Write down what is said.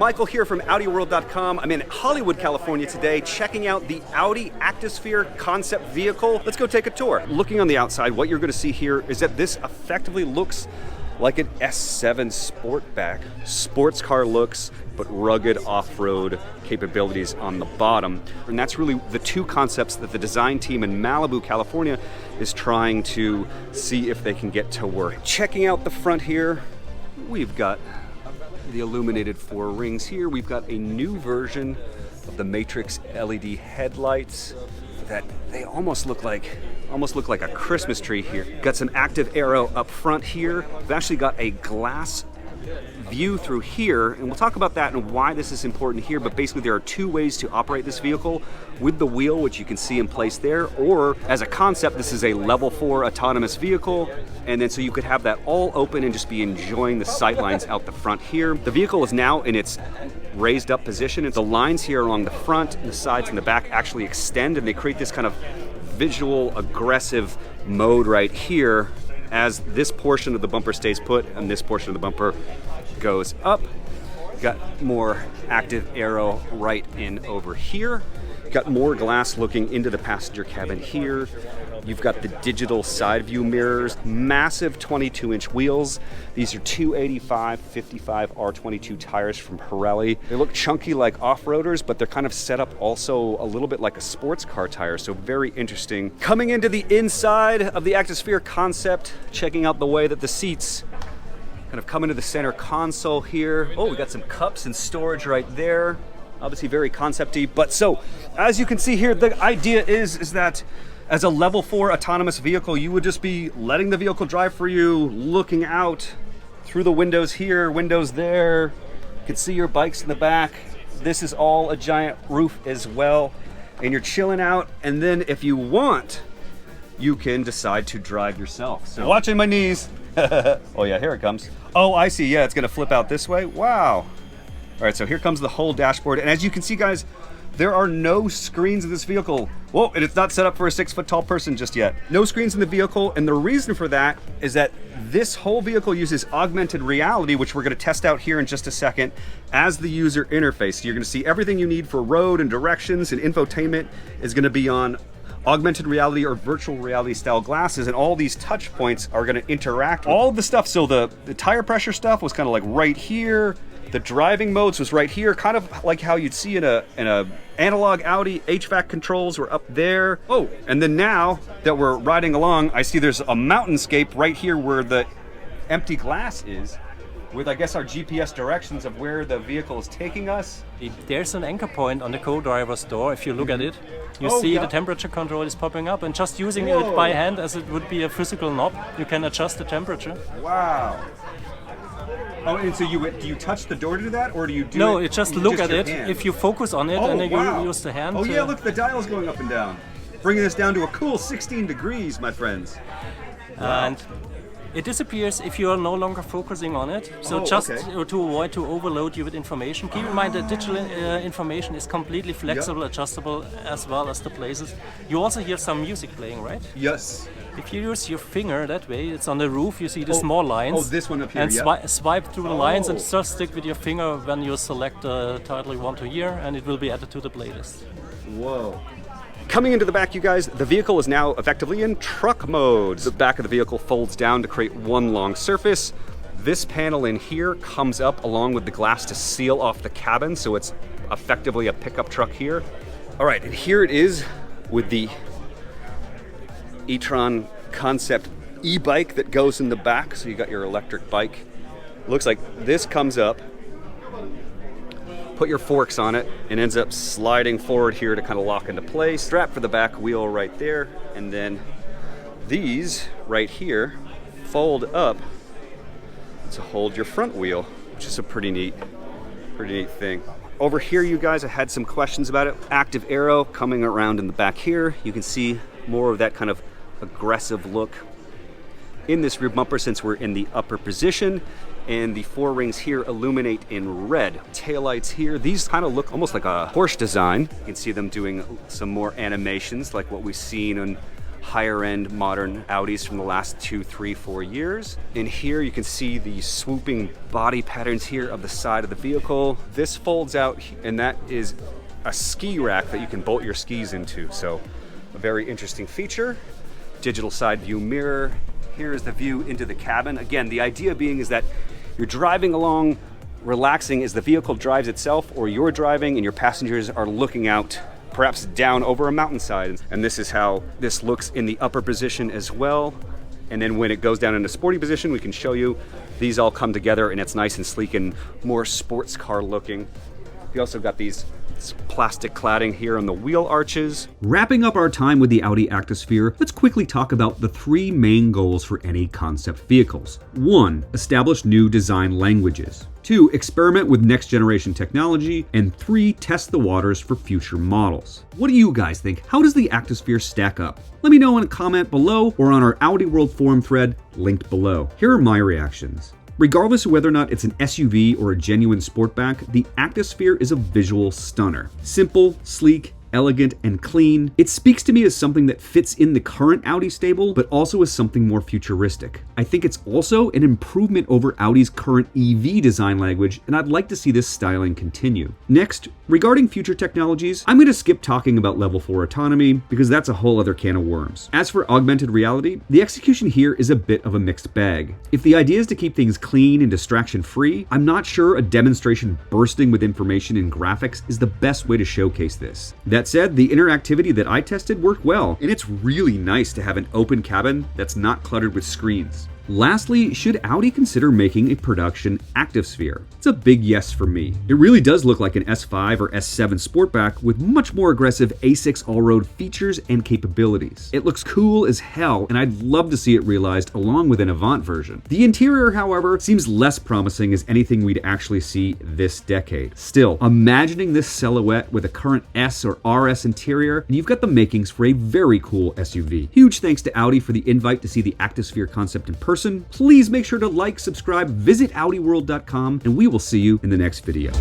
Michael here from AudiWorld.com. I'm in Hollywood, California today, checking out the Audi activesphere concept vehicle. Let's go take a tour. Looking on the outside, what you're going to see here is that this effectively looks like an S7 Sportback. Sports car looks, but rugged off-road capabilities on the bottom. And that's really the two concepts that the design team in Malibu, California is trying to see if they can get to work. Checking out the front here, we've got the illuminated four rings here. We've got a new version of the Matrix LED headlights that they almost look like a Christmas tree here. Got some active aero up front here. We've actually got a glass view through here, and we'll talk about that and why this is important here, but basically there are two ways to operate this vehicle: with the wheel, which you can see in place there, or as a concept, this is a level 4 autonomous vehicle, and then so you could have that all open and just be enjoying the sightlines out the front here. The vehicle is now in its raised up position, and the lines here along the front, the sides, and the back actually extend, and they create this kind of visual aggressive mode right here as this portion of the bumper stays put and this portion of the bumper goes up. Got more active aero right in over here. Got more glass looking into the passenger cabin here. You've got the digital side view mirrors, massive 22-inch wheels. These are 285/55 R22 tires from Pirelli. They look chunky like off-roaders, but they're kind of set up also a little bit like a sports car tire, so very interesting. Coming into the inside of the activesphere concept, checking out the way that the seats kind of come into the center console here. Oh, we got some cups and storage right there. Obviously very concept-y, but so as you can see here, the idea is that as a level 4 autonomous vehicle, you would just be letting the vehicle drive for you, looking out through the windows here, windows there. You can see your bikes in the back. This is all a giant roof as well. And you're chilling out, and then if you want, you can decide to drive yourself. So watching my knees. Oh yeah, here it comes. Oh, I see, yeah, it's gonna flip out this way. Wow. All right, so here comes the whole dashboard. And as you can see, guys, there are no screens in this vehicle. Whoa, and it's not set up for a 6-foot-tall person just yet. No screens in the vehicle, and the reason for that is that this whole vehicle uses augmented reality, which we're gonna test out here in just a second, as the user interface. So you're gonna see everything you need for road and directions, and infotainment is gonna be on augmented reality or virtual reality style glasses, and all these touch points are gonna interact with all of the stuff. So the tire pressure stuff was kind of like right here. The driving modes was right here, kind of like how you'd see in a analog Audi. HVAC controls were up there. Oh, and then now that we're riding along, I see there's a mountainscape right here where the empty glass is, with I guess our GPS directions of where the vehicle is taking us. There's an anchor point on the co-driver's door. If you look at it, you see the temperature control is popping up, and just using it by hand as it would be a physical knob, you can adjust the temperature. Wow. Oh, and so do you touch the door to do that, or do you do No, it? You just look at it. Hand? If you focus on it, and then you use the hand. Oh yeah, look, the dial's going up and down. Bringing this down to a cool 16 degrees, my friends. Wow. And it disappears if you are no longer focusing on it. So to avoid to overload you with information. Keep in mind that digital information is completely flexible, adjustable, as well as the places. You also hear some music playing, right? Yes. If you use your finger that way, it's on the roof, you see the small lines. Oh, this one up here, and swipe through the lines and just stick with your finger when you select the title you want to hear, and it will be added to the playlist. Whoa. Coming into the back, you guys, the vehicle is now effectively in truck mode. The back of the vehicle folds down to create one long surface. This panel in here comes up along with the glass to seal off the cabin, so it's effectively a pickup truck here. All right, and here it is with the e-tron concept e-bike that goes in the back. So you got your electric bike. Looks like this comes up, put your forks on it, and ends up sliding forward here to kind of lock into place. Strap for the back wheel right there, and then these right here fold up to hold your front wheel, which is a pretty neat thing. Over here, you guys, I had some questions about it. Active aero coming around in the back here. You can see more of that kind of aggressive look in this rear bumper since we're in the upper position, and the four rings here illuminate in red. Taillights here, these kind of look almost like a Porsche design. You can see them doing some more animations like what we've seen higher end modern Audis from the last 2, 3, 4 years. In here you can see the swooping body patterns here of the side of the vehicle. This folds out, and that is a ski rack that you can bolt your skis into. So a very interesting feature. Digital side view mirror. Here is the view into the cabin. Again, the idea being is that you're driving along, relaxing as the vehicle drives itself, or you're driving and your passengers are looking out, perhaps down over a mountainside. And this is how this looks in the upper position as well. And then when it goes down in a sporty position, we can show you these all come together and it's nice and sleek and more sports car looking. We also got these plastic cladding here on the wheel arches. Wrapping up our time with the Audi activesphere, let's quickly talk about the 3 main goals for any concept vehicles. 1. Establish new design languages. 2. Experiment with next generation technology. And 3. Test the waters for future models. What do you guys think? How does the activesphere stack up? Let me know in a comment below or on our Audi World Forum thread linked below. Here are my reactions. Regardless of whether or not it's an SUV or a genuine sportback, the activesphere is a visual stunner. Simple, sleek, elegant, and clean. It speaks to me as something that fits in the current Audi stable, but also as something more futuristic. I think it's also an improvement over Audi's current EV design language, and I'd like to see this styling continue. Next, regarding future technologies, I'm going to skip talking about level 4 autonomy because that's a whole other can of worms. As for augmented reality, the execution here is a bit of a mixed bag. If the idea is to keep things clean and distraction-free, I'm not sure a demonstration bursting with information and graphics is the best way to showcase this. That said, the interactivity that I tested worked well, and it's really nice to have an open cabin that's not cluttered with screens. Lastly, should Audi consider making a production activesphere? It's a big yes for me. It really does look like an S5 or S7 Sportback with much more aggressive A6 all-road features and capabilities. It looks cool as hell, and I'd love to see it realized along with an Avant version. The interior, however, seems less promising as anything we'd actually see this decade. Still, imagining this silhouette with a current S or RS interior, and you've got the makings for a very cool SUV. Huge thanks to Audi for the invite to see the activesphere concept in person. Please make sure to like, subscribe, visit AudiWorld.com, and we will see you in the next video.